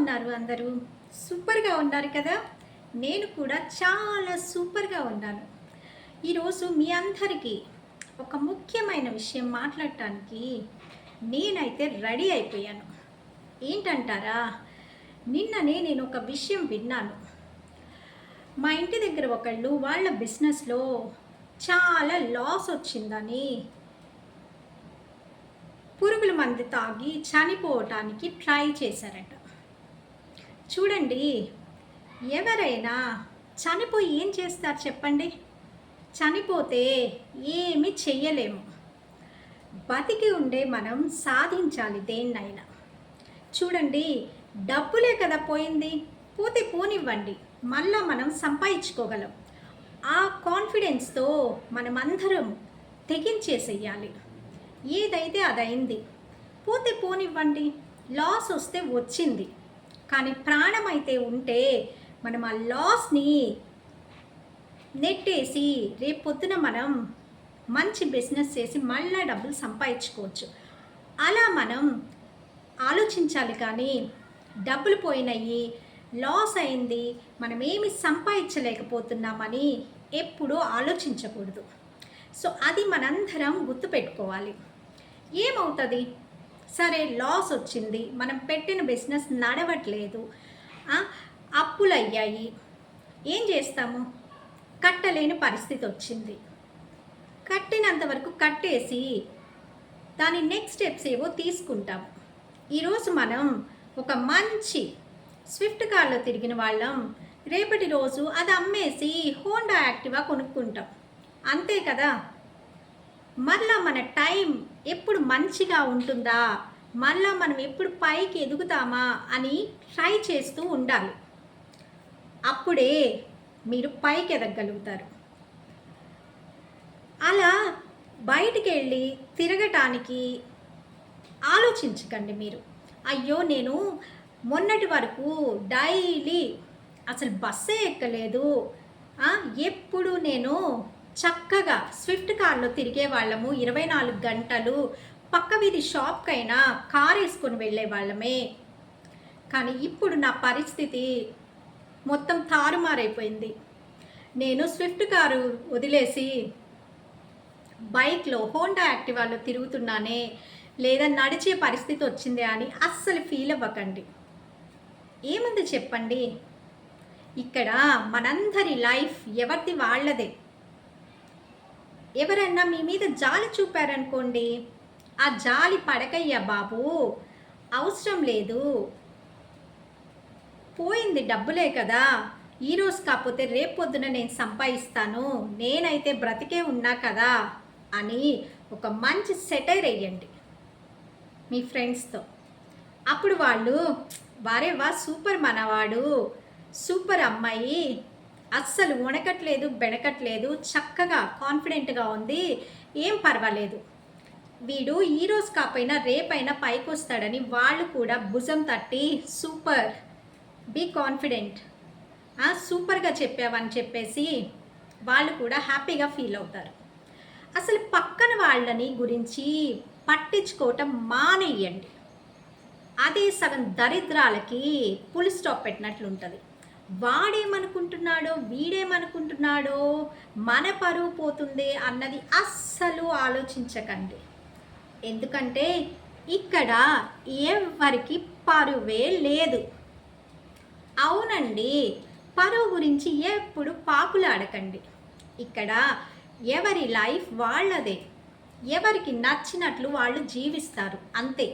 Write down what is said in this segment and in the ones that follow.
ఉన్నారు అందరూ? సూపర్‌గా ఉన్నారు కదా! నేను కూడా చాలా సూపర్‌గా ఉన్నాను. ఈరోజు మీ అందరికీ ఒక ముఖ్యమైన విషయం మాట్లాడటానికి నేనైతే రెడీ అయిపోయాను. ఏంటంటారా? నిన్ననే నేను ఒక విషయం విన్నాను. మా ఇంటి దగ్గర ఒకళ్ళు వాళ్ళ బిజినెస్‌లో చాలా లాస్ వచ్చిందని పురుగుల మందు తాగి చనిపోవటానికి ట్రై చేశారట. చూడండి, ఎవరైనా చనిపోయి ఏం చేస్తారు చెప్పండి? చనిపోతే ఏమి చెయ్యలేము. బతికి ఉండే మనం సాధించాలి దేన్నైనా. చూడండి, డబ్బులే కదా పోయింది, పోతే పోనివ్వండి, మళ్ళా మనం సంపాదించుకోగలం. ఆ కాన్ఫిడెన్స్తో మనమందరం తెగించేసేయాలి. ఏదైతే అదైంది, పోతే పోనివ్వండి, లాస్ వస్తే వచ్చింది. కానీ ప్రాణం అయితే ఉంటే మనం ఆ లాస్ని నెట్టేసి రేపొద్దున మనం మంచి బిజినెస్ చేసి మళ్ళీ డబ్బులు సంపాదించుకోవచ్చు. అలా మనం ఆలోచించాలి. కానీ డబ్బులు పోయినాయి, లాస్ అయింది, మనం ఏమి సంపాదించలేకపోతున్నామని ఎప్పుడూ ఆలోచించకూడదు. సో అది మనందరం గుర్తుపెట్టుకోవాలి. ఏమవుతుంది? సరే, లాస్ వచ్చింది, మనం పెట్టిన బిజినెస్ నడవట్లేదు, అప్పులు అయ్యాయి, ఏం చేస్తాము? కట్టలేని పరిస్థితి వచ్చింది. కట్టినంత వరకు కట్టేసి దాని నెక్స్ట్ స్టెప్స్ ఏవో తీసుకుంటాము. ఈరోజు మనం ఒక మంచి స్విఫ్ట్ కార్లో తిరిగిన వాళ్ళం, రేపటి రోజు అది అమ్మేసి హోండా యాక్టివా కొనుక్కుంటాం. అంతే కదా? మళ్ళా మన టైం ఎప్పుడు మంచిగా ఉంటుందా, మళ్ళా మనం ఎప్పుడు పైకి ఎదుగుతామా అని ట్రై చేస్తూ ఉండాలి. అప్పుడే మీరు పైకి ఎదగలుగుతారు. అలా బయటికి వెళ్ళి తిరగటానికి ఆలోచించకండి మీరు. అయ్యో, నేను మొన్నటి వరకు డైలీ అసలు బస్సే ఎక్కలేదు, ఎప్పుడు నేను చక్కగా స్విఫ్ట్ కార్లో తిరిగే వాళ్ళము, 24 గంటలు పక్క వీధి షాప్కైనా కార్ వేసుకొని వెళ్ళే వాళ్ళమే. కానీ ఇప్పుడు నా పరిస్థితి మొత్తం తారుమారైపోయింది. నేను స్విఫ్ట్ కారు వదిలేసి బైక్లో హోండా యాక్టివాలో తిరుగుతున్నానే, లేదా నడిచే పరిస్థితి వచ్చింది అని అస్సలు ఫీల్ అవ్వకండి. ఏముంది చెప్పండి, ఇక్కడ మనందరి లైఫ్ ఎవరిది వాళ్ళదే. ఎవరన్నా మీ మీద జాలి చూపారనుకోండి, ఆ జాలి పడకయ్యా బాబు, అవసరం లేదు, పోయింది డబ్బులే కదా, ఈరోజు కాకపోతే రేపొద్దున నేను సంపాదిస్తాను, నేనైతే బ్రతికే ఉన్నా కదా అని ఒక మంచి సెటైర్ వేయండి మీ ఫ్రెండ్స్తో. అప్పుడు వాళ్ళు వారే వా సూపర్ మనవాడు, సూపర్ అమ్మాయి, అస్సలు వణకట్లేదు, బెణకట్లేదు, చక్కగా కాన్ఫిడెంట్గా ఉంది, ఏం పర్వాలేదు, వీడు ఈరోజు కాకపోయినా రేపైనా పైకి వస్తాడని వాళ్ళు కూడా భుజం తట్టి సూపర్, బీ కాన్ఫిడెంట్, సూపర్గా చెప్పావని చెప్పేసి వాళ్ళు కూడా హ్యాపీగా ఫీల్ అవుతారు. అసలు పక్కన వాళ్ళని గురించి పట్టించుకోవటం మానేయండి. అదే సగం దరిద్రాలకి ఫుల్ స్టాప్ పెట్టినట్లు ఉంటుంది. వాడేమనుకుంటున్నాడో వీడేమనుకుంటున్నాడో మన పరువు పోతుంది అన్నది అస్సలు ఆలోచించకండి. ఎందుకంటే ఇక్కడ ఎవరికి పరువే లేదు. అవునండి, పరువు గురించి ఎప్పుడు పాకులాడకండి. ఇక్కడ ఎవరి లైఫ్ వాళ్ళదే, ఎవరికి నచ్చినట్లు వాళ్ళు జీవిస్తారు, అంతే.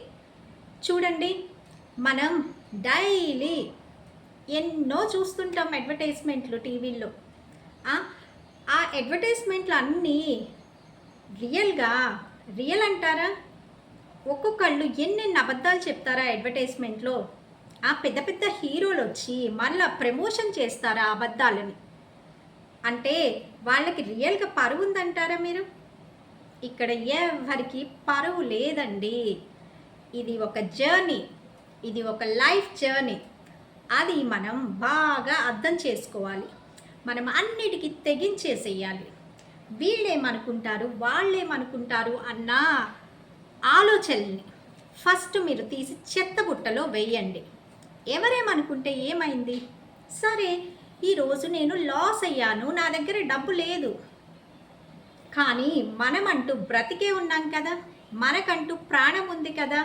చూడండి, మనం డైలీ ఎన్నో చూస్తుంటాం అడ్వర్టైజ్మెంట్లు టీవీల్లో. ఆ అడ్వర్టైజ్మెంట్లు అన్నీ రియల్ అంటారా? ఒక్కొక్కళ్ళు ఎన్నెన్ని అబద్ధాలు చెప్తారా అడ్వర్టైజ్మెంట్లో. పెద్ద పెద్ద హీరోలు వచ్చి మళ్ళీ ప్రమోషన్ చేస్తారా అబద్ధాలని. అంటే వాళ్ళకి రియల్గా పరువు ఉందంటారా మీరు? ఇక్కడ ఎవరికి పరువు లేదండి. ఇది ఒక జర్నీ, ఇది ఒక లైఫ్ జర్నీ. అది మనం బాగా అర్థం చేసుకోవాలి. మనం అన్నిటికీ తెగించేసేయాలి. వీళ్ళేమనుకుంటారు వాళ్ళేమనుకుంటారు అన్న ఆలోచనల్ని ఫస్ట్ మీరు తీసి చెత్త బుట్టలో వేయండి. ఎవరేమనుకుంటే ఏమైంది? సరే, ఈరోజు నేను లాస్ అయ్యాను, నా దగ్గర డబ్బు లేదు. కానీ మనమంటూ బ్రతికే ఉన్నాం కదా! మనకంటూ ప్రాణం ఉంది కదా!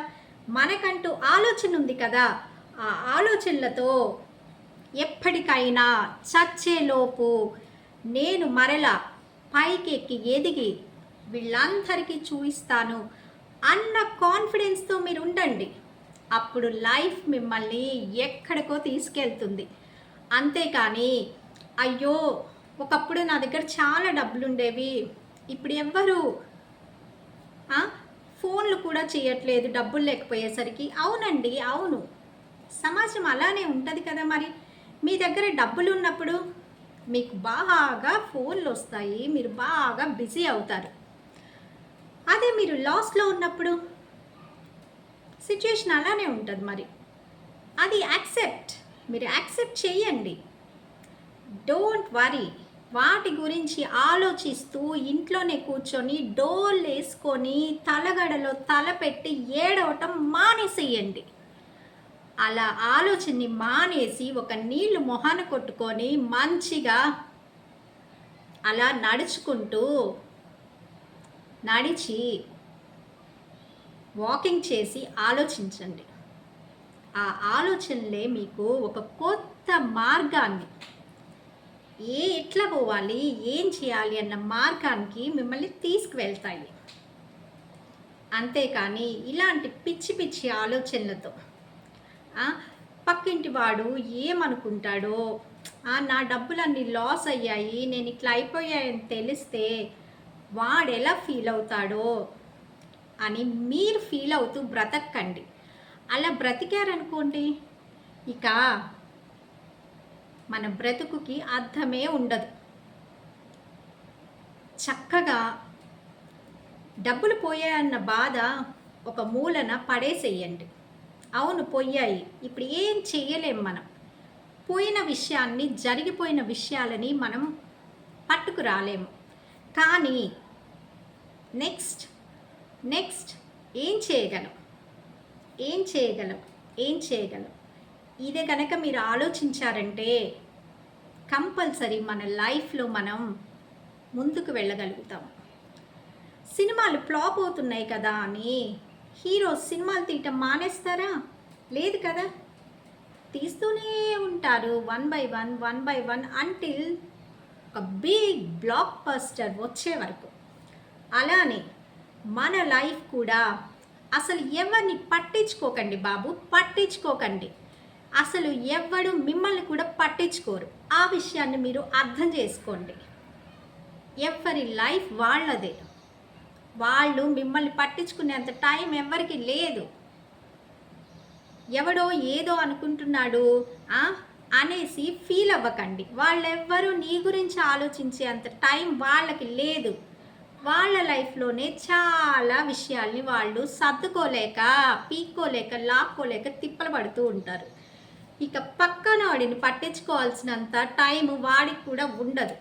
మనకంటూ ఆలోచన ఉంది కదా! ఆ ఆలోచనలతో ఎప్పటికైనా చచ్చేలోపు నేను మరలా పైకెక్కి ఎదిగి వీళ్ళందరికీ చూయిస్తాను అన్న కాన్ఫిడెన్స్తో మీరు ఉండండి. అప్పుడు లైఫ్ మిమ్మల్ని ఎక్కడికో తీసుకెళ్తుంది. అంతేకాని అయ్యో ఒకప్పుడు నా దగ్గర చాలా డబ్బులుండేవి, ఇప్పుడు ఎవ్వరు ఫోన్లు కూడా చేయట్లేదు డబ్బులు లేకపోయేసరికి. అవునండి, అవును, సమాజం అలానే ఉంటుంది కదా. మరి మీ దగ్గర డబ్బులు ఉన్నప్పుడు మీకు బాగా ఫోన్లు వస్తాయి, మీరు బాగా బిజీ అవుతారు. అదే మీరు లాస్లో ఉన్నప్పుడు సిచ్యుయేషన్ అలానే ఉంటుంది. మరి అది మీరు యాక్సెప్ట్ చేయండి. Don't worry. వాటి గురించి ఆలోచిస్తూ ఇంట్లోనే కూర్చొని డోల్ వేసుకొని తలగడలో తల పెట్టి ఏడవటం మానేసేయండి. అలా ఆలోచనని మానేసి ఒక నీళ్లు మొహాన కొట్టుకొని మంచిగా అలా నడిచి వాకింగ్ చేసి ఆలోచించండి. ఆ ఆలోచనలే మీకు ఒక కొత్త మార్గాన్ని, ఎట్లా పోవాలి, ఏం చేయాలి అన్న మార్గానికి మిమ్మల్ని తీసుకువెళ్తాయి. అంతేకాని ఇలాంటి పిచ్చి పిచ్చి ఆలోచనలతో పక్కింటి వాడు ఏమనుకుంటాడో, నా డబ్బులన్నీ లాస్ అయ్యాయి, నేను ఇట్లా అయిపోయాయని తెలిస్తే వాడు ఎలా ఫీల్ అవుతాడో అని మీరు ఫీల్ అవుతూ బ్రతకండి. అలా బ్రతికారనుకోండి, ఇక మన బ్రతుకుకి అర్థమే ఉండదు. చక్కగా డబ్బులు పోయాయన్న బాధ ఒక మూలన పడేసేయండి. అవును, పోయాయి, ఇప్పుడు ఏం చెయ్యలేం. మనం పోయిన విషయాన్ని, జరిగిపోయిన విషయాలని మనం పట్టుకు రాలేము. కానీ నెక్స్ట్ ఏం చేయగలం ఇదే కనుక మీరు ఆలోచించారంటే కంపల్సరీ మన లైఫ్లో మనం ముందుకు వెళ్ళగలుగుతాం. సినిమాలు ఫ్లాప్ అవుతున్నాయి కదా అని హీరోస్ సినిమాలు తీయటం మానేస్తారా? లేదు కదా, తీస్తూనే ఉంటారు. వన్ బై వన్ అంటిల్ ఒక బిగ్ బ్లాక్ బస్టర్ వచ్చే వరకు. అలానే మన లైఫ్ కూడా అసలు ఎవరిని పట్టించుకోకండి బాబు, పట్టించుకోకండి. అసలు ఎవడు మిమ్మల్ని కూడా పట్టించుకోరు. ఆ విషయాన్ని మీరు అర్థం చేసుకోండి. ఎవరి లైఫ్ వాళ్ళదే. వాళ్ళు మిమ్మల్ని పట్టించుకునేంత టైం ఎవరికి లేదు. ఎవడో ఏదో అనుకుంటున్నాడు అనేసి ఫీల్ అవ్వకండి. వాళ్ళెవ్వరూ నీ గురించి ఆలోచించే అంత టైం వాళ్ళకి లేదు. వాళ్ళ లైఫ్లోనే చాలా విషయాల్ని వాళ్ళు సర్దుకోలేక, పీక్కోలేక, లాక్కోలేక తిప్పలు పడుతూ ఉంటారు. ఇక పక్కన వాడిని పట్టించుకోవాల్సినంత టైం వాడికి కూడా ఉండదు.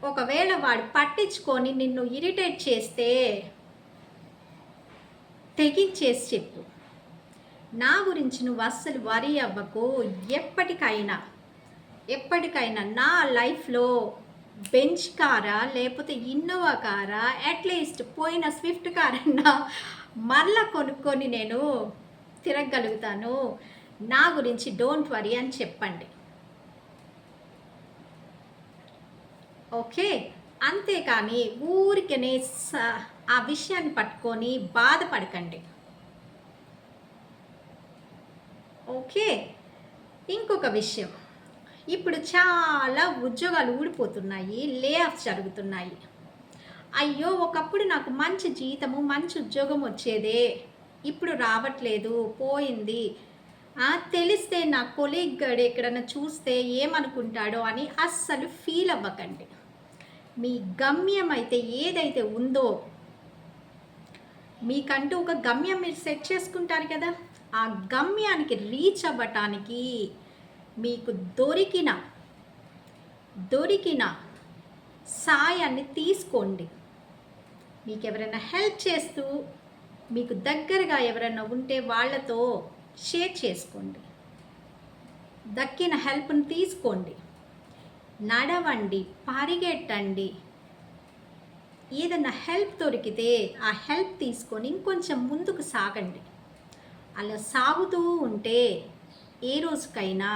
ఒకవేళ వాడు పట్టించుకొని నిన్ను ఇరిటేట్ చేస్తే తెగించేసి చెప్పు, నా గురించి నువ్వు అస్సలు వరీ అవ్వకు. ఎప్పటికైనా నా లైఫ్లో బెంచ్ కారా లేకపోతే ఇన్నోవా కారా, అట్లీస్ట్ పోయిన స్విఫ్ట్ కార్ అన్నా మరలా కొనుక్కొని నేను తిరగగలుగుతాను. నా గురించి డోంట్ వరీ అని చెప్పండి. ఓకే, అంతేకాని ఊరికనే ఆ విషయాన్ని పట్టుకొని బాధపడకండి. ఓకే, ఇంకొక విషయం, ఇప్పుడు చాలా ఉద్యోగాలు ఊడిపోతున్నాయి, లే ఆఫ్స్ జరుగుతున్నాయి. అయ్యో ఒకప్పుడు నాకు మంచి జీతము, మంచి ఉద్యోగం వచ్చేదే, ఇప్పుడు రావట్లేదు, పోయింది. తెలిస్తే నా కొలీగ్ గడు ఎక్కడన్నా చూస్తే ఏమనుకుంటాడో అని అస్సలు ఫీల్ అవ్వకండి. మీ గమ్యం అయితే ఏదైతే ఉందో, మీకంటూ ఒక గమ్యం మీరు సెట్ చేసుకుంటారు కదా, ఆ గమ్యానికి రీచ్ అవ్వటానికి మీకు దొరికిన సాయాన్ని తీసుకోండి. మీకు ఎవరైనా హెల్ప్ చేస్తూ మీకు దగ్గరగా ఎవరైనా ఉంటే వాళ్ళతో షేర్ చేసుకోండి, దక్కిన హెల్ప్ని తీసుకోండి, నడవండి, పరిగెట్టండి. ఏదన్నా హెల్ప్ దొరికితే ఆ హెల్ప్ తీసుకొని ఇంకొంచెం ముందుకు సాగండి. అలా సాగుతూ ఉంటే ఏ రోజుకైనా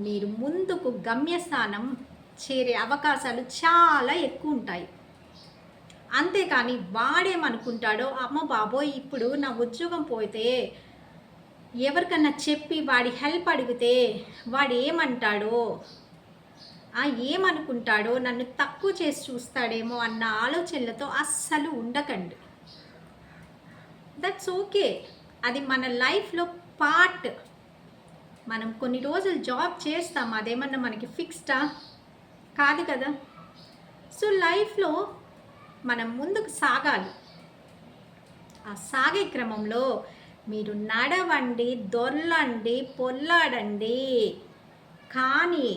మీరు ముందుకు గమ్యస్థానం చేరే అవకాశాలు చాలా ఎక్కువ ఉంటాయి. అంతేకాని వాడేమనుకుంటాడో, అమ్మ బాబోయ్ ఇప్పుడు నా ఉద్యోగం పోతే ఎవరికన్నా చెప్పి వాడి హెల్ప్ అడిగితే వాడు ఏమంటాడో, ఏమనుకుంటాడో, నన్ను తక్కువ చేసి చూస్తాడేమో అన్న ఆలోచనలతో అస్సలు ఉండకండి. దట్స్ ఓకే, అది మన లైఫ్లో పార్ట్. మనం కొన్ని రోజులు జాబ్ చేస్తాం, అదేమన్నా మనకి ఫిక్స్డా కాదు కదా. సో లైఫ్లో మనం ముందుకు సాగాలి. ఆ సాగే క్రమంలో మీరు నడవండి, దొర్లండి, పొల్లాడండి, కానీ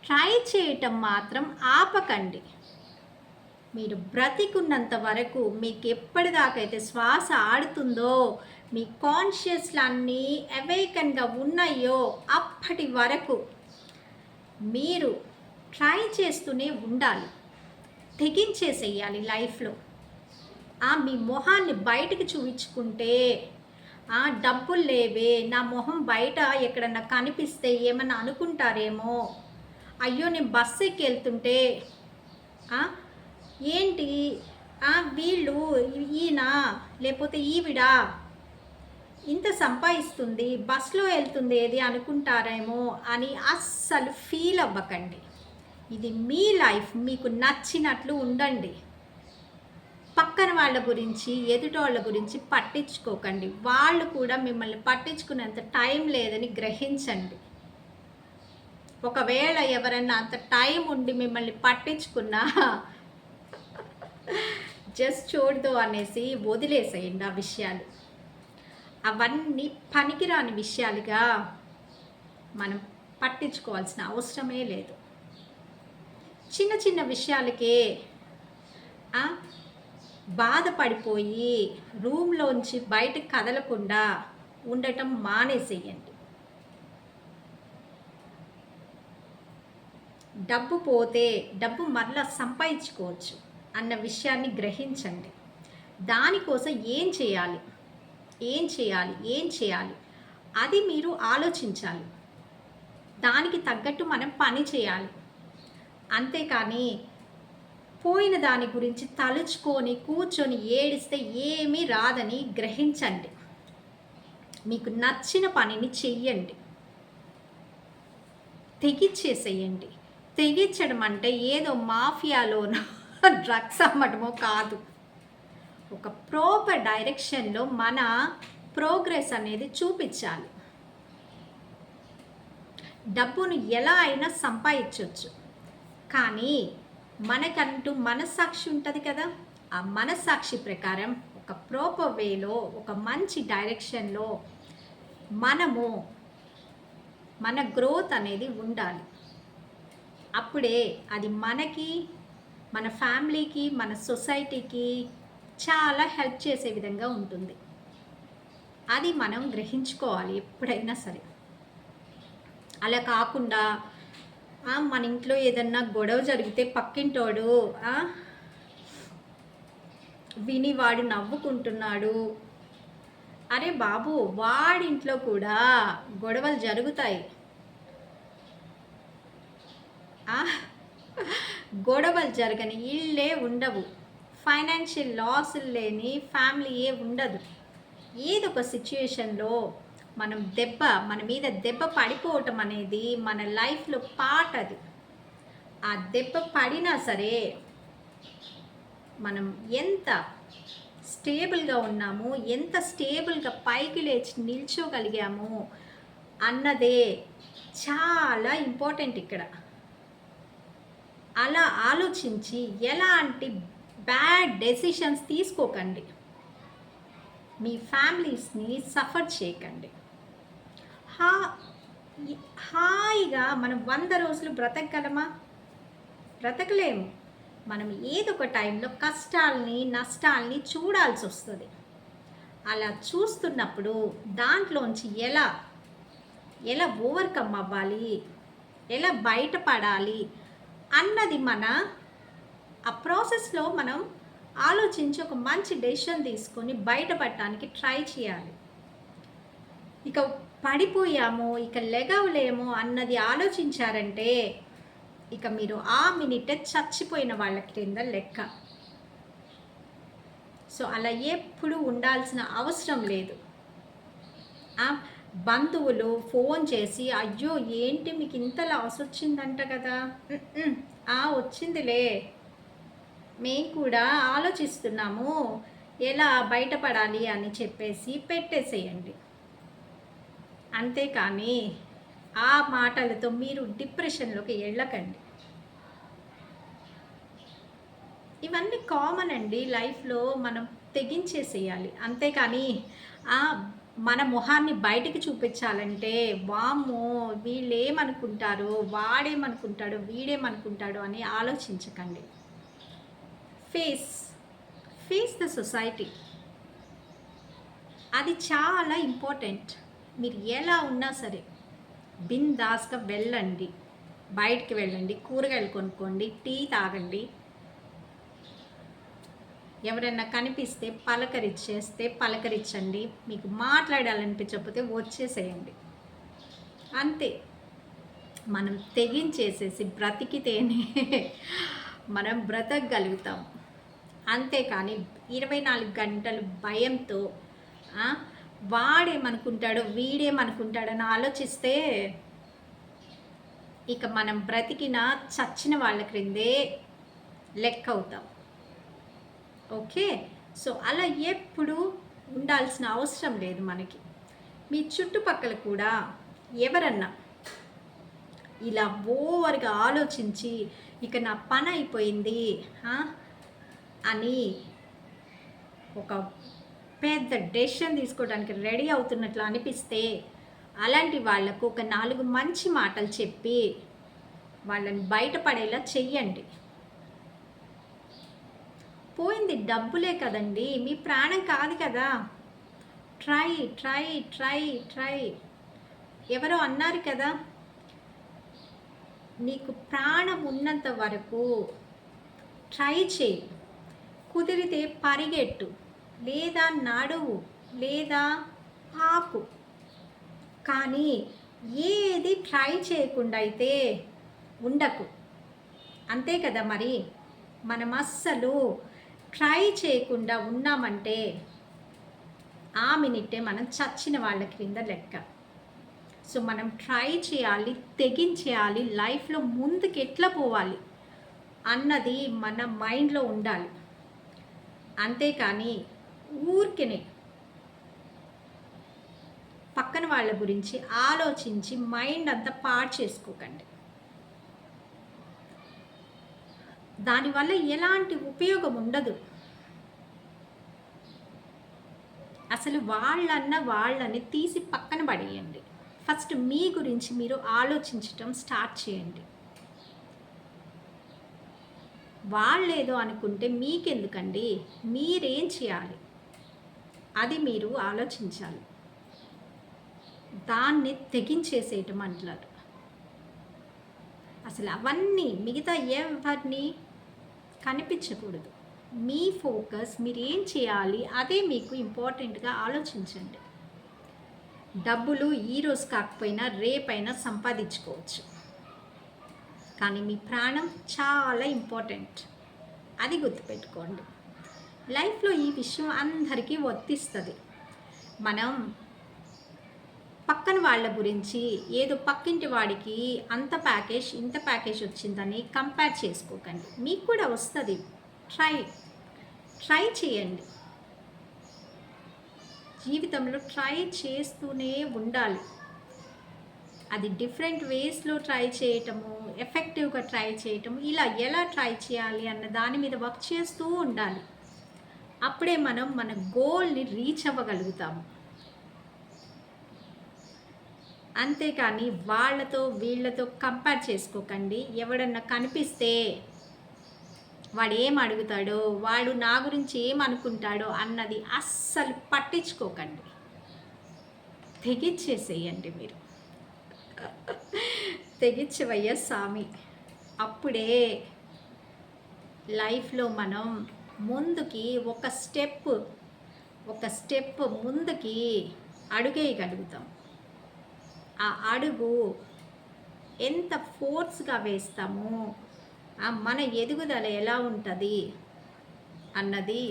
ట్రై చేయటం మాత్రం ఆపకండి. మీరు బ్రతికున్నంత వరకు మీకు ఎప్పటిదాకైతే శ్వాస ఆడుతుందో, మీ కాన్షియస్లు అన్నీ అవేకన్గా ఉన్నాయో అప్పటి వరకు మీరు ట్రై చేస్తూనే ఉండాలి. తెగించేసేయాలి లైఫ్లో. మీ మొహాన్ని బయటకు చూపించుకుంటే, డబ్బులు లేవే, నా మొహం బయట ఎక్కడన్నా కనిపిస్తే ఏమన్నా అనుకుంటారేమో, అయ్యో నేను బస్సు ఎక్కి వెళ్తుంటే ఏంటి వీళ్ళు, ఈయన లేకపోతే ఈవిడ ఇంత సంపాదిస్తుంది, బస్సులో వెళ్తుంది ఏది అనుకుంటారేమో అని అస్సలు ఫీల్ అవ్వకండి. ఇది మీ లైఫ్, మీకు నచ్చినట్లు ఉండండి. పక్కన వాళ్ళ గురించి, ఎదుటి వాళ్ళ గురించి పట్టించుకోకండి. వాళ్ళు కూడా మిమ్మల్ని పట్టించుకునేంత టైం లేదని గ్రహించండి. ఒకవేళ ఎవరన్నా అంత టైం ఉండి మిమ్మల్ని పట్టించుకున్నా జస్ట్ చూడదు అనేసి వదిలేసేయండి ఆ విషయాలు. అవన్నీ పనికిరాని విషయాలుగా మనం పట్టించుకోవాల్సిన అవసరమే లేదు. చిన్న చిన్న విషయాలకే బాధపడిపోయి రూమ్లోంచి బయటకు కదలకుండా ఉండటం మానేసేయండి. డబ్బు పోతే డబ్బు మరలా సంపాదించుకోవచ్చు అన్న విషయాన్ని గ్రహించండి. దానికోసం ఏం చేయాలి, ఏం చేయాలి, ఏం చేయాలి అది మీరు ఆలోచించాలి. దానికి తగ్గట్టు మనం పని చేయాలి. అంతేకాని పోయిన దాని గురించి తలుచుకొని కూర్చొని ఏడిస్తే ఏమీ రాదని గ్రహించండి. మీకు నచ్చిన పనిని చెయ్యండి, తెగిచ్చేసేయండి. తెగించడం అంటే ఏదో మాఫియాలోనో డ్రగ్స్ అమ్మటమో కాదు. ఒక ప్రాపర్ డైరెక్షన్లో మన ప్రోగ్రెస్ అనేది చూపించాలి. డబ్బును ఎలా అయినా సంపాదించవచ్చు, కానీ మనకంటూ మనస్సాక్షి ఉంటుంది కదా. ఆ మనస్సాక్షి ప్రకారం ఒక ప్రాపర్ వేలో, ఒక మంచి డైరెక్షన్లో మనము మన గ్రోత్ అనేది ఉండాలి. అప్పుడే అది మనకి, మన ఫ్యామిలీకి, మన సొసైటీకి చాలా హెల్ప్ చేసే విధంగా ఉంటుంది. అది మనం గ్రహించుకోవాలి ఎప్పుడైనా సరే. అలా కాకుండా మన ఇంట్లో ఏదన్నా గొడవ జరిగితే పక్కింటోడు విని వాడు నవ్వుకుంటున్నాడు, అరే బాబు వాడింట్లో కూడా గొడవలు జరుగుతాయి. గొడవలు జరగని ఇళ్ళే ఉండవు, ఫైనాన్షియల్ లాసులు లేని ఫ్యామిలీయే ఉండదు. ఏదో ఒక సిచ్యుయేషన్లో మన మీద దెబ్బ పడిపోవటం అనేది మన లైఫ్లో పార్ట్. అది ఆ దెబ్బ పడినా సరే మనం ఎంత స్టేబుల్గా ఉన్నాము, ఎంత స్టేబుల్గా పైకి లేచి నిల్చోగలిగాము అన్నదే చాలా ఇంపార్టెంట్ ఇక్కడ. అలా ఆలోచించి ఎలాంటి బ్యాడ్ డెసిషన్స్ తీసుకోకండి. మీ ఫ్యామిలీస్ని సఫర్ చేయకండి. హాయిగా మనం 100 రోజులు బ్రతకగలమా? బ్రతకలేము. మనం ఏదో ఒక టైంలో కష్టాలని, నష్టాలని చూడాల్సి వస్తుంది. అలా చూస్తున్నప్పుడు దాంట్లోంచి ఎలా ఎలా ఓవర్కమ్ అవ్వాలి, ఎలా బయటపడాలి అన్నది ఆ ప్రాసెస్లో మనం ఆలోచించి ఒక మంచి డెసిషన్ తీసుకొని బయటపడటానికి ట్రై చేయాలి. ఇక పడిపోయాము, ఇక లెగవలేము అన్నది ఆలోచించారంటే ఇక మీరు ఆ మినిటే చచ్చిపోయిన వాళ్ళ క్రింద లెక్క. సో అలా ఎప్పుడు ఉండాల్సిన అవసరం లేదు. బంధువులు ఫోన్ చేసి అయ్యో ఏంటి మీకు ఇంత లాస్ వచ్చిందంట కదా, వచ్చిందిలే, మేము కూడా ఆలోచిస్తున్నాము ఎలా బయటపడాలి అని చెప్పేసి పెట్టేసేయండి. అంతేకాని ఆ మాటలతో మీరు డిప్రెషన్లోకి వెళ్ళకండి. ఇవన్నీ కామన్ అండి లైఫ్లో, మనం తెగించేసేయాలి. అంతేకాని మన మొహాన్ని బయటికి చూపించాలంటే వామ్మో వీళ్ళేమనుకుంటారో, వాడేమనుకుంటాడో, వీడేమనుకుంటాడో అని ఆలోచించకండి. ఫేస్ ద సొసైటీ, అది చాలా ఇంపార్టెంట్. మీరు ఎలా ఉన్నా సరే బిందాస్గా వెళ్ళండి, బయటికి వెళ్ళండి, కూరగాయలు కొనుక్కోండి, టీ తాగండి, ఎవరైనా కనిపిస్తే పలకరించేస్తే పలకరించండి, మీకు మాట్లాడాలనిపించకపోతే వచ్చేసేయండి. అంతే. మనం తెగించేసేసి బ్రతికితేనే మనం బ్రతకగలుగుతాం. అంతేకాని 24 గంటలు భయంతో వాడేమనుకుంటాడో వీడేమనుకుంటాడని ఆలోచిస్తే ఇక మనం బ్రతికిన చచ్చిన వాళ్ళ క్రిందే లెక్క అవుతాం. ఓకే, సో అలా ఎప్పుడు ఉండాల్సిన అవసరం లేదు మనకి. మీ చుట్టుపక్కల కూడా ఎవరన్నా ఇలా ఓవర్గా ఆలోచించి ఇక నా పని అయిపోయింది అని ఒక పెద్ద డెసిషన్ తీసుకోవడానికి రెడీ అవుతున్నట్లు అనిపిస్తే అలాంటి వాళ్లకు ఒక 4 మంచి మాటలు చెప్పి వాళ్ళని బయటపడేలా చెయ్యండి. పోయింది డబ్బులే కదండి, మీ ప్రాణం కాదు కదా. Try try try try. ఎవరో అన్నారు కదా, నీకు ప్రాణం ఉన్నంత వరకు ట్రై చేయి, కుదిరితే పరిగెట్టు, లేదా నడువు, లేదా ఆపు, కానీ ఏది ట్రై చేయకుండా అయితే ఉండకు. అంతే కదా మరి. మనం అస్సలు ట్రై చేయకుండా ఉన్నామంటే ఆ మినిటే మనం చచ్చిన వాళ్ళ క్రింద లెక్క. సో మనం ట్రై చేయాలి, తెగించేయాలి, లైఫ్లో ముందుకు ఎట్లా పోవాలి అన్నది మన మైండ్లో ఉండాలి. అంతేకాని ఊరికనే పక్కన వాళ్ళ గురించి ఆలోచించి మైండ్ అంతా పాడు చేసుకోకండి. దానివల్ల ఎలాంటి ఉపయోగం ఉండదు. అసలు వాళ్ళని తీసి పక్కన పడేయండి. ఫస్ట్ మీ గురించి మీరు ఆలోచించటం స్టార్ట్ చేయండి. వాళ్ళేదో అనుకుంటే మీకెందుకండి, మీరేం చేయాలి అది మీరు ఆలోచించాలి. దాన్ని తెగించేసేయటం అంటారు. అసలు అవన్నీ మిగతా ఎవరిని కనిపించకూడదు. మీ ఫోకస్ మీరు ఏం చేయాలి అదే మీకు ఇంపార్టెంట్గా ఆలోచించండి. డబ్బులు ఈరోజు కాకపోయినా రేపైనా సంపాదించుకోవచ్చు, కానీ మీ ప్రాణం చాలా ఇంపార్టెంట్, అది గుర్తుపెట్టుకోండి. లైఫ్లో ఈ విషయం అందరికీ వర్తిస్తుంది. మనం పక్కన వాళ్ళ గురించి ఏదో పక్కింటి వాడికి అంత ప్యాకేజ్ ఇంత ప్యాకేజ్ వచ్చిందని కంపేర్ చేసుకోకండి. మీకు కూడా వస్తుంది. ట్రై చేయండి. జీవితంలో ట్రై చేస్తూనే ఉండాలి. అది డిఫరెంట్ వేస్లో ట్రై చేయటము, ఎఫెక్టివ్గా ట్రై చేయటము, ఇలా ఎలా ట్రై చేయాలి అన్న దాని మీద వర్క్ చేస్తూ ఉండాలి. అప్పుడే మనం మన గోల్ని రీచ్ అవ్వగలుగుతాము. అంతేకాని వాళ్ళతో వీళ్ళతో కంపేర్ చేసుకోకండి. ఎవడన్నా కనిపిస్తే వాడు ఏం అడుగుతాడో, వాడు నా గురించి ఏమనుకుంటాడో అన్నది అస్సలు పట్టించుకోకండి. తెగిచ్చేసేయండి మీరు. తెగిచ్చవయ్య స్వామి. అప్పుడే లైఫ్లో మనం ముందుకి ఒక స్టెప్ ముందుకి అడుగేయగలుగుతాం. ఆ అడుగు ఎంత ఫోర్స్గా వేస్తామో మన ఎదుగుదల ఎలా ఉంటుంది అన్నది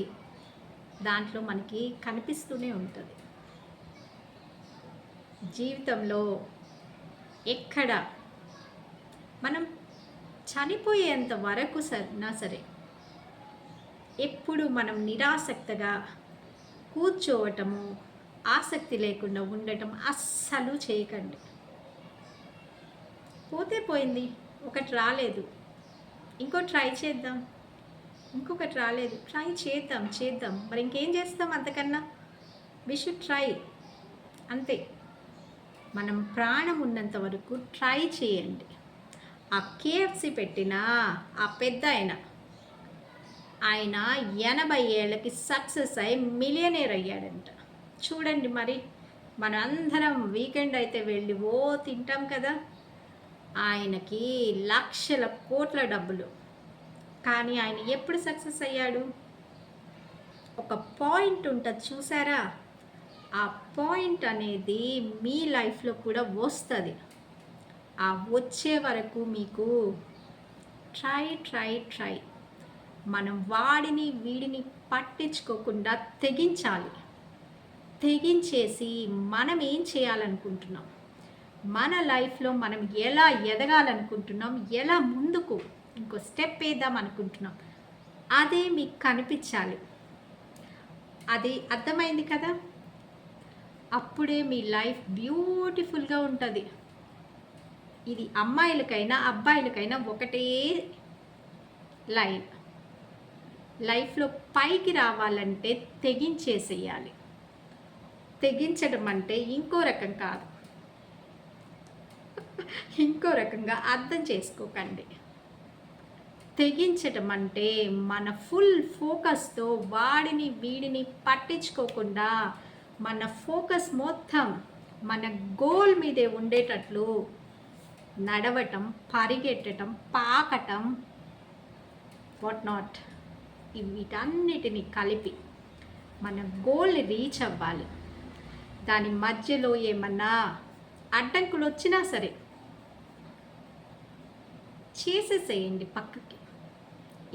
దాంట్లో మనకి కనిపిస్తూనే ఉంటుంది. జీవితంలో ఎక్కడ మనం చనిపోయేంత వరకు సరే ఎప్పుడు మనం నిరాసక్తిగా కూర్చోవటము, ఆసక్తి లేకుండా ఉండటం అస్సలు చేయకండి. పోతే పోయింది, ఒకటి రాలేదు, ఇంకోటి ట్రై చేద్దాం, ఇంకొకటి రాలేదు, ట్రై చేద్దాం. మరి ఇంకేం చేస్తాం అంతకన్నా? వి షుడ్ ట్రై, అంతే. మనం ప్రాణం ఉన్నంత వరకు ట్రై చేయండి. ఆ కేఎఫ్సి పెట్టిన ఆ పెద్ద ఆయన 80 ఏళ్ళకి సక్సెస్ అయి మిలియనేర్ అయ్యాడంట. చూడండి మరి, మన అందరం వీకెండ్ అయితే వెళ్ళి తింటాం కదా. ఆయనకి లక్షల కోట్ల డబ్బులు. కానీ ఆయన ఎప్పుడు సక్సెస్ అయ్యాడు? ఒక పాయింట్ ఉంటుంది చూసారా? ఆ పాయింట్ అనేది మీ లైఫ్లో కూడా వస్తుంది. ఆ వచ్చే వరకు మీకు ట్రై మనం వాడిని వీడిని పట్టించుకోకుండా తెగించేసి మనం ఏం చేయాలనుకుంటున్నాం, మన లైఫ్లో మనం ఎలా ఎదగాలనుకుంటున్నాం, ఎలా ముందుకు ఇంకో స్టెప్ వేద్దాం అనుకుంటున్నాం, అదే మీకు కనిపించాలి. అది అర్థమైంది కదా? అప్పుడే మీ లైఫ్ బ్యూటిఫుల్గా ఉంటుంది. ఇది అమ్మాయిలకైనా అబ్బాయిలకైనా ఒకటే లైఫ్లో పైకి రావాలంటే తెగించేసేయాలి. తెగించడం అంటే ఇంకో రకం కాదు, ఇంకో రకంగా అర్థం చేసుకోకండి. తెగించడం అంటే మన ఫుల్ ఫోకస్తో వాడిని వీడిని పట్టించుకోకుండా మన ఫోకస్ మొత్తం మన గోల్ మీదే ఉండేటట్లు నడవటం, పరిగెట్టడం, పాకటం, వాట్ నాట్, వీటన్నిటిని కలిపి మన గోల్ని రీచ్ అవ్వాలి. దాని మధ్యలో ఏమన్నా అడ్డంకులు వచ్చినా సరే చేసేసేయండి పక్కకి.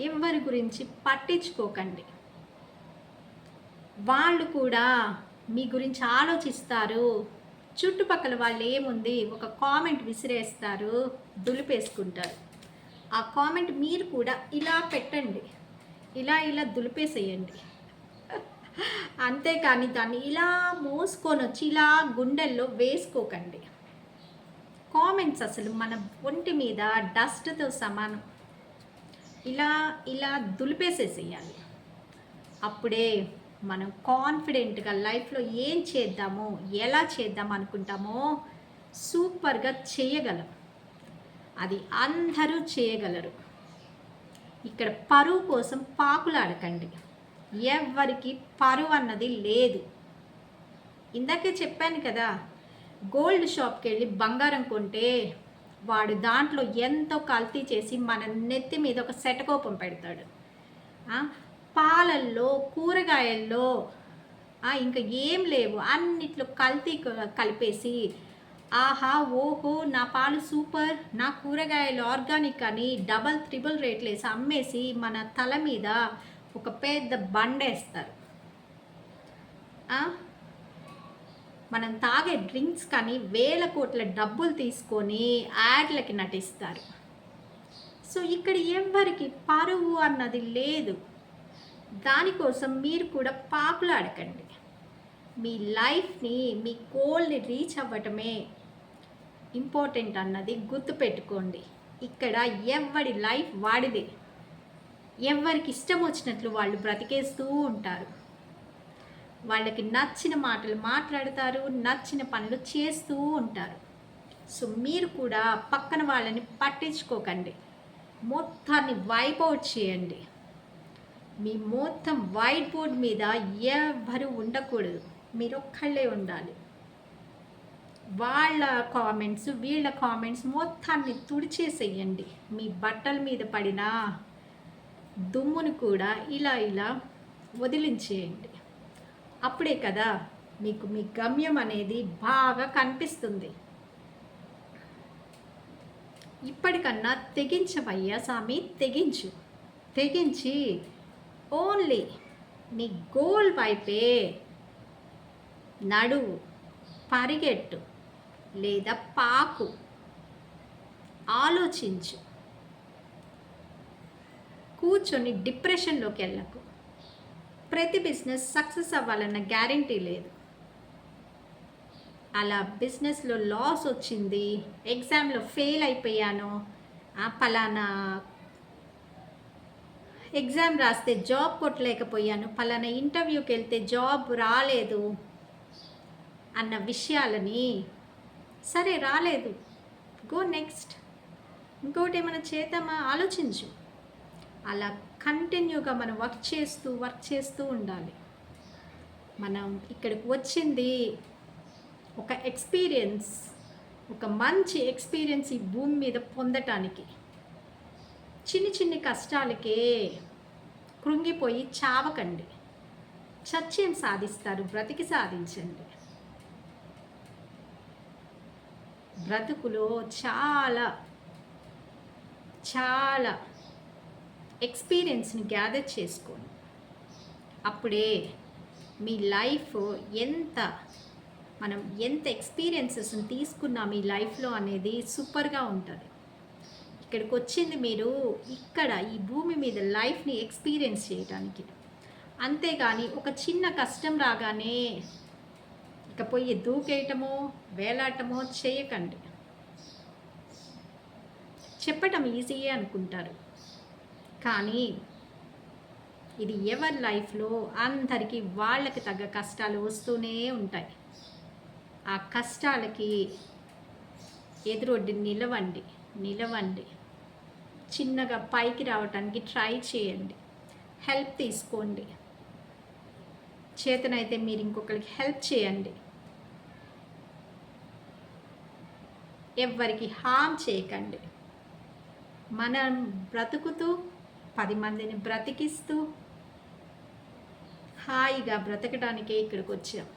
ఎవరి గురించి పట్టించుకోకండి. వాళ్ళు కూడా మీ గురించి ఆలోచిస్తారు. చుట్టుపక్కల వాళ్ళు ఏముంది, ఒక కామెంట్ విసిరేస్తారు, దులిపేసుకుంటారు. ఆ కామెంట్ మీరు కూడా ఇలా పెట్టండి, ఇలా దులిపేసేయండి. అంతేకాని దాన్ని ఇలా మోసుకొని వచ్చి ఇలా గుండెల్లో వేసుకోకండి. కామెంట్స్ అసలు మన ఒంటి మీద డస్ట్తో సమానం. ఇలా దులిపేసేసేయాలి. అప్పుడే మనం కాన్ఫిడెంట్గా లైఫ్లో ఏం చేద్దామో, ఎలా చేద్దాం అనుకుంటామో సూపర్గా చేయగలం. అది అందరూ చేయగలరు. ఇక్కడ పరువు కోసం పాకులాడకండి. ఎవరికి పరువు అన్నది లేదు. ఇందాకే చెప్పాను కదా, గోల్డ్ షాప్కి వెళ్ళి బంగారం కొంటే వాడు దాంట్లో ఎంతో కల్తీ చేసి మన నెత్తి మీద ఒక శటకోపం పెడతాడు. పాలల్లో, కూరగాయల్లో ఇంకా ఏం లేవు, అన్నిట్లో కల్తీ కలిపేసి ఆహా ఓహో నా పాలు సూపర్, నా కూరగాయలు ఆర్గానిక్ అని డబల్ త్రిబుల్ రేట్లు వేసి అమ్మేసి మన తల మీద ఒక పెద్ద బండేస్తారు. మనం తాగే డ్రింక్స్ కానీ వేల కోట్ల డబ్బులు తీసుకొని యాడ్లకి నటిస్తారు. సో ఇక్కడ ఎవరికి పరువు అన్నది లేదు. దానికోసం మీరు కూడా పాకులాడకండి. మీ లైఫ్ని, మీ గోల్ని రీచ్ అవ్వటమే ఇంపార్టెంట్ అన్నది గుర్తుపెట్టుకోండి. ఇక్కడ ఎవరి లైఫ్ వాడిదే. ఎవరికి ఇష్టం వచ్చినట్లు వాళ్ళు బ్రతికేస్తూ ఉంటారు. వాళ్ళకి నచ్చిన మాటలు మాట్లాడతారు, నచ్చిన పనులు చేస్తూ ఉంటారు. సో మీరు కూడా పక్కన వాళ్ళని పట్టించుకోకండి, మొత్తాన్ని వైప్ అవుట్ చేయండి. మీ మొత్తం వైట్ బోర్డ్ మీద ఎవ్వరు ఉండకూడదు, మీరు ఒక్కళ్ళే ఉండాలి. వాళ్ళ కామెంట్స్ వీళ్ళ కామెంట్స్ మొత్తాన్ని తుడిచేసేయండి. మీ బట్టల మీద పడిన దుమ్మును కూడా ఇలా ఇలా వదిలించేయండి. అప్పుడే కదా మీకు మీ గమ్యం అనేది బాగా కనిపిస్తుంది. ఇప్పటికన్నా తెగించవయ్యా స్వామి, తెగించి ఓన్లీ నీ గోల్ వైపే నడువు, పరిగెట్టు లేదా పాకు, ఆలోచించు. కూర్చొని డిప్రెషన్లోకి వెళ్ళకు. ప్రతి బిజినెస్ సక్సెస్ అవ్వాలన్న గ్యారంటీ లేదు. అలా బిజినెస్లో లాస్ వచ్చింది, ఎగ్జామ్లో ఫెయిల్ అయిపోయాను, పలానా ఎగ్జామ్ రాస్తే జాబ్ కొట్టలేకపోయాను, పలానా ఇంటర్వ్యూకి వెళ్తే జాబ్ రాలేదు అన్న విషయాలని, సరే రాలేదు, గో నెక్స్ట్, ఇంకోటి ఏమైనా చేద్దామా ఆలోచించు. అలా కంటిన్యూగా మనం వర్క్ చేస్తూ ఉండాలి. మనం ఇక్కడికి వచ్చింది ఒక ఎక్స్పీరియన్స్, ఒక మంచి ఎక్స్పీరియన్స్ ఈ భూమి మీద పొందటానికి. చిన్ని కష్టాలకే కృంగిపోయి చావకండి. చచ్చేం సాధిస్తారు, బ్రతికి సాధించండి. బ్రతుకులో చాలా చాలా ఎక్స్పీరియన్స్ని గ్యాదర్ చేసుకోండి. అప్పుడే మీ లైఫ్ మనం ఎంత ఎక్స్పీరియన్సెస్ని తీసుకున్నాం మీ లైఫ్లో అనేది సూపర్గా ఉంటుంది. ఇక్కడికి వచ్చింది మీరు ఇక్కడ ఈ భూమి మీద లైఫ్ని ఎక్స్పీరియన్స్ చేయడానికి, అంతేగాని ఒక చిన్న కష్టం రాగానే ఇక పోయి దూకేయటమో వేలాటమో చేయకండి. చెప్పటం ఈజీయే అనుకుంటారు, కానీ ఇది ఎవరి లైఫ్లో అందరికీ వాళ్ళకి తగ్గ కష్టాలు వస్తూనే ఉంటాయి. ఆ కష్టాలకి ఎదురొడ్డి నిలవండి. చిన్నగా పైకి రావటానికి ట్రై చేయండి. హెల్ప్ తీసుకోండి. చేతనైతే మీరు ఇంకొకరికి హెల్ప్ చేయండి. ఎవ్వరికి హామ్ చేయకండి. మనం బ్రతుకుతూ 10 మందిని బ్రతికిస్తూ హాయిగా బ్రతకడానికే ఇక్కడికి వచ్చాం.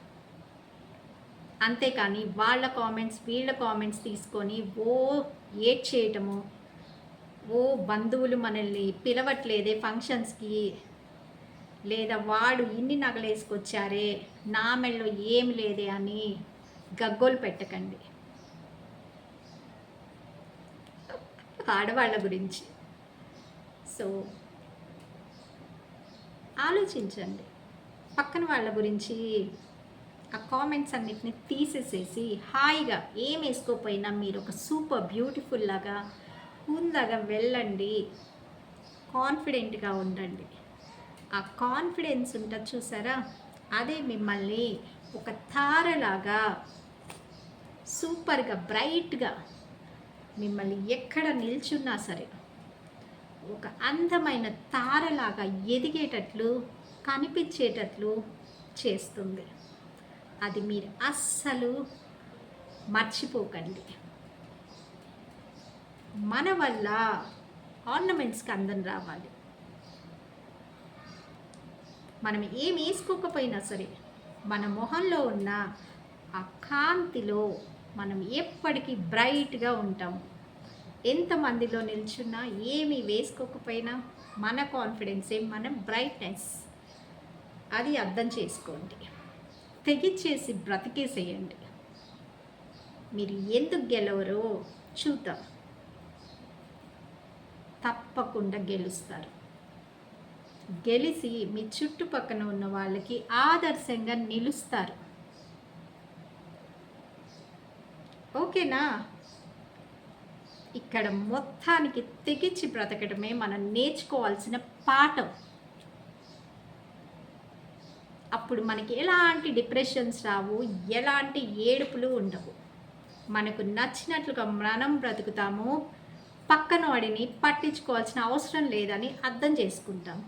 అంతేకాని వాళ్ళ కామెంట్స్ వీళ్ళ కామెంట్స్ తీసుకొని ఏడ్ చేయటము, బంధువులు మనల్ని పిలవట్లేదే ఫంక్షన్స్కి, లేదా వాడు ఇన్ని నగలేసుకొచ్చారే నా మెళ్ళలో ఏమి లేదే అని గగ్గోలు పెట్టకండి. ఆడవాళ్ళ గురించి సో ఆలోచించండి. పక్కన వాళ్ళ గురించి ఆ కామెంట్స్ అన్నిటిని తీసేసేసి హాయిగా ఏం వేసుకోపోయినా మీరు ఒక సూపర్ బ్యూటిఫుల్ లాగా హుందాగా వెళ్ళండి. కాన్ఫిడెంట్గా ఉండండి. ఆ కాన్ఫిడెన్స్ ఉంటుంది చూసారా, అదే మిమ్మల్ని ఒక తారలాగా సూపర్గా బ్రైట్గా మిమ్మల్ని ఎక్కడ నిల్చున్నా సరే ఒక అందమైన తారలాగా ఎదిగేటట్లు కనిపించేటట్లు చేస్తుంది. అది మీరు అస్సలు మర్చిపోకండి. మన వల్ల ఆర్నమెంట్స్కి అందం రావాలి. మనం ఏం వేసుకోకపోయినా సరే మన మొహంలో ఉన్న ఆ కాంతిలో మనం ఎప్పటికీ బ్రైట్గా ఉంటాము. ఎంతమందిలో నిల్చున్నా ఏమీ వేసుకోకపోయినా మన కాన్ఫిడెన్సే మన బ్రైట్నెస్. అది అర్థం చేసుకోండి. తెగిచ్చేసి బ్రతికేసేయండి. మీరు ఎందుకు గెలవరో చూద్దాం. తప్పకుండా గెలుస్తారు. గెలిచి మీ చుట్టుపక్కన ఉన్న వాళ్ళకి ఆదర్శంగా నిలుస్తారు. ఓకేనా? ఇక్కడ మొత్తానికి తెగించి బ్రతకడమే మనం నేర్చుకోవాల్సిన పాఠం. అప్పుడు మనకి ఎలాంటి డిప్రెషన్స్ రావు, ఎలాంటి ఏడుపులు ఉండవు. మనకు నచ్చినట్లుగా మనం బ్రతుకుతాము. పక్కన వాడిని పట్టించుకోవాల్సిన అవసరం లేదని అర్థం చేసుకుంటాం.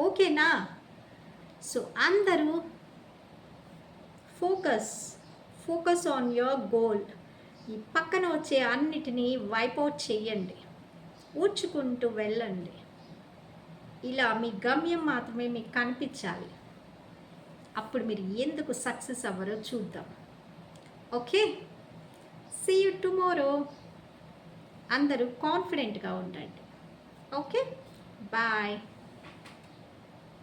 ఓకేనా? సో అందరూ ఫోకస్ ఆన్ యువర్ గోల్. ఈ పక్కన వచ్చే అన్నిటినీ వైపౌట్ చేయండి, ఊడ్చుకుంటూ వెళ్ళండి. ఇలా మీ గమ్యం మాత్రమే మీకు కనిపించాలి. అప్పుడు మీరు ఎందుకు సక్సెస్ అవ్వరో చూద్దాం. Okay, see you tomorrow. అందరూ కాన్ఫిడెంట్గా ఉండండి. Okay, bye.